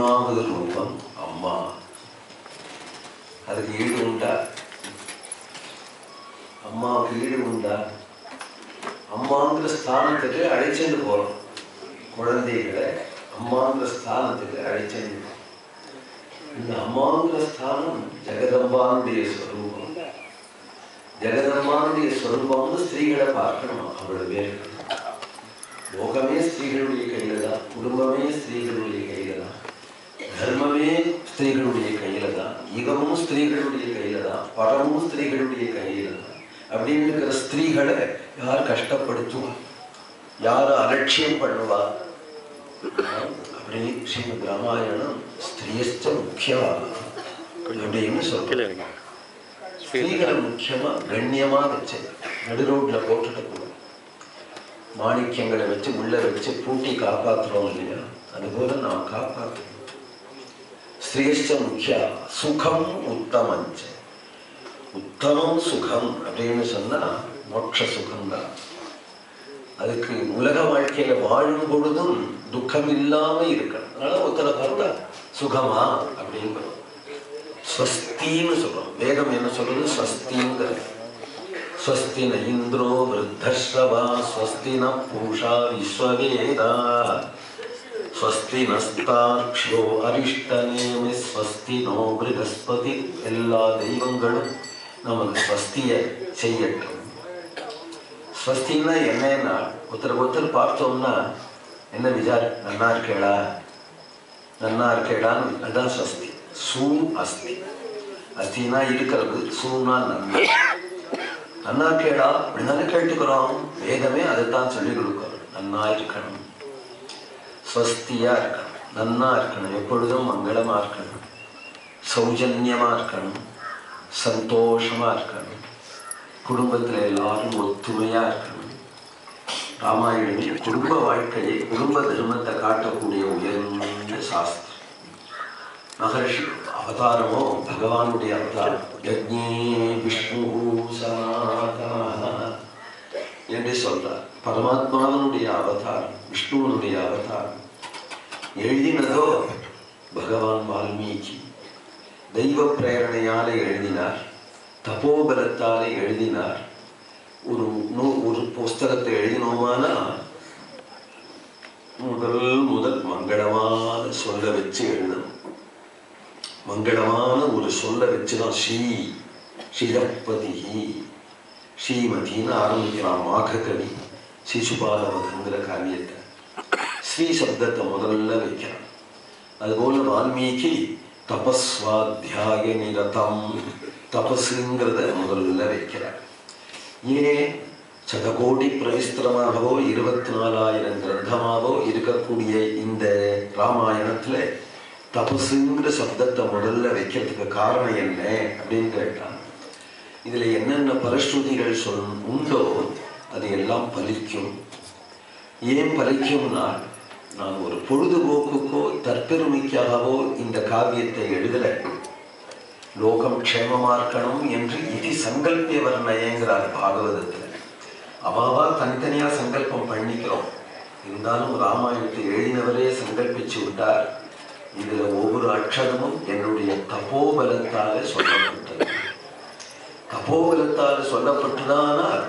மூணாவது ரூபம் அம்மா. அதுக்கு ஈடு உண்டா? அம்மாவுக்கு ஈடு உண்டா? அம்மாங்கிற ஸ்தானத்துக்கு அழைச்சிட்டு போறோம் குழந்தைகளை. அம்மாங்கிற ஸ்தானத்துக்கு அழைச்சிட்டு இந்த அம்மாங்கிற ஸ்தானம் ஜெகதம்பானுடைய ஸ்வரூபம். ஜெகதம்பானுடைய ஸ்வரூபம்னு ஸ்திரீகளை பார்க்கணும். அவளோட பேர் லோகமே ஸ்திரீகளுடைய கையில தான், குடும்பமே ஸ்திரீகளுடைய கையில தான், தர்மமே ஸ்திரீகளுடைய கையில தான், யுகமும் ஸ்திரீகளுடைய கையில தான், பரமும் ஸ்திரீகளுடைய கையில தான். அப்படின்னு இருக்கிற ஸ்திரீகளை யார் கஷ்டப்படுத்துவா, யார் அலட்சியம் பண்ணுவா? அப்படி ஸ்ரீமத் ராமாயணம் ஸ்திரீஸ்ட முக்கியா அப்படின்னு சொல்ல, ஸ்திரீகளை முக்கியமா கண்ணியமா வச்சு நடு ரோட்ல போட்டுட்டு போவோம். மாணிக்கங்களை வச்சு உள்ள வச்சு பூட்டி காப்பாற்றுறோம் இல்லையா? அதுபோல நாம் காப்பாற்றணும். ஸ்ரீஷ்ட முக்கியா சுகம் உத்தமஞ்ச. உத்தமம் சுகம் அப்படின்னு சொன்னா மோட்ச சுகம்தான். அதுக்கு உலக வாழ்க்கையில வாழும் பொழுதும் துக்கம் இல்லாம இருக்கணும். அதனால ஒருத்தரை பார்த்தா சுகமா அப்படின்னு ஸ்வஸ்தின்னு சொல்றோம். வேதம் என்ன சொல்றது? ஸ்வஸ்திங்கிறது. ஸ்வஸ்தி ந இந்திரோ விருத்தஸ்ரவா ஸ்வஸ்தி ந பூஷா விஸ்வவேதா ஸ்வஸ்தி நஸ்தாக்ஷோ அரிஷ்டநேமி ஸ்வஸ்தி நோ ப்ருஹஸ்பதி. எல்லா தெய்வங்களும் நமக்கு ஸ்வஸ்தியை செய்யட்டும். ஸ்வஸ்தின்னா என்னன்னா ஒருத்தர் பார்த்தோம்னா என்ன விசாரம், நன்னா இருக்கேடா நன்னா இருக்கேடான்னு, அதுதான் ஸ்வஸ்தி. சூ அஸ்தி. அஸ்தினா இருக்கிறது, சூனா நன்மை. நன்னா இருக்கேடா அப்படின்னாலே கேட்டுக்கிறோம். வேதமே அதைத்தான் சொல்லி கொடுக்கணும். நன்னா இருக்கணும், ஸ்வஸ்தியா இருக்கணும், நன்னா இருக்கணும், எப்பொழுதும் மங்களமா இருக்கணும், சௌஜன்யமா இருக்கணும், சந்தோஷமா இருக்கணும், குடும்பத்தில் எல்லாரும் ஒத்துமையா இருக்கணும். ராமாயணமே குடும்ப வாழ்க்கையை, குடும்ப தர்மத்தை காட்டக்கூடிய உயர்ந்த சாஸ்திரம். மகர்ஷி அவதாரமோ பகவானுடைய அவதாரம். யஜ்ஞே விஷ்ணு சனாதனः என்று சொல்றார். பரமாத்மாவனுடைய அவதாரம், விஷ்ணுவனுடைய அவதாரம். எழுதினதோ பகவான் வால்மீகி. தெய்வ பிரேரணையாலே எழுதினார், தபோபலத்தாலே எழுதினார். ஒரு புஸ்தகத்தை எழுதினோமானா முதல் மங்களமான சொல்ல வச்சு எழுதணும். மங்களமான ஒரு சொல்ல வச்சுதான் ஸ்ரீரப்பதி ஸ்ரீமதினு ஆரம்பிக்கிறான் மாககவி. சிசுபாலவதங்கிற காவியத்தை ஸ்ரீ சப்தத்தை முதல்ல வைக்கிறான். அதுபோல வால்மீகி தபஸ்வாத்தியாய நிரதம், தபஸுங்கிறத முதல்ல வைக்கிறார். ஏன்? சதகோடி பிரவிஸ்திரமாகவோ 24,000 கிரந்தமாகவோ இருக்கக்கூடிய இந்த ராமாயணத்துல தபஸுங்கிற சப்தத்தை முதல்ல வைக்கிறதுக்கு காரணம் என்ன அப்படின்னு கேட்டான். இதுல என்னென்ன பரஸ்ருதிகள் உண்டோ அது எல்லாம் பலிக்கும். ஏன் பலிக்கும்னா, நான் ஒரு பொழுதுபோக்குக்கோ தற்பெருமைக்காகவோ இந்த காவியத்தை எழுதல. லோகம் க்ஷேமமா இருக்கணும் என்று இதி சங்கல்பிய வர்ணயங்கிறார் பாகவதத்துல. அவாவா தனித்தனியா சங்கல்பம் பண்ணிக்கிறோம். இருந்தாலும் ராமாயணத்தை எழுதினவரே சங்கல்பிச்சு விட்டார். இதுல ஒவ்வொரு அக்ஷரமும் என்னுடைய தபோபலத்தால சொல்லப்பட்டது. தபோபலத்தால சொல்லப்பட்டதானால்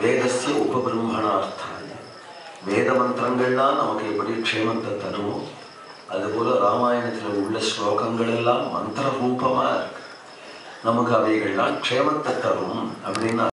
வேதஸ்ய உபபிரம்மணார்த்தாய, வேத மந்திரங்கள்லாம் நமக்கு எப்படி க்ஷேமத்தை தருமோ அதுபோல ராமாயணத்துல உள்ள ஸ்லோகங்கள் எல்லாம் மந்திர ரூபமா இருக்கு. நமக்கு அவைகள்லாம் க்ஷேமத்தை தரும் அப்படின்னு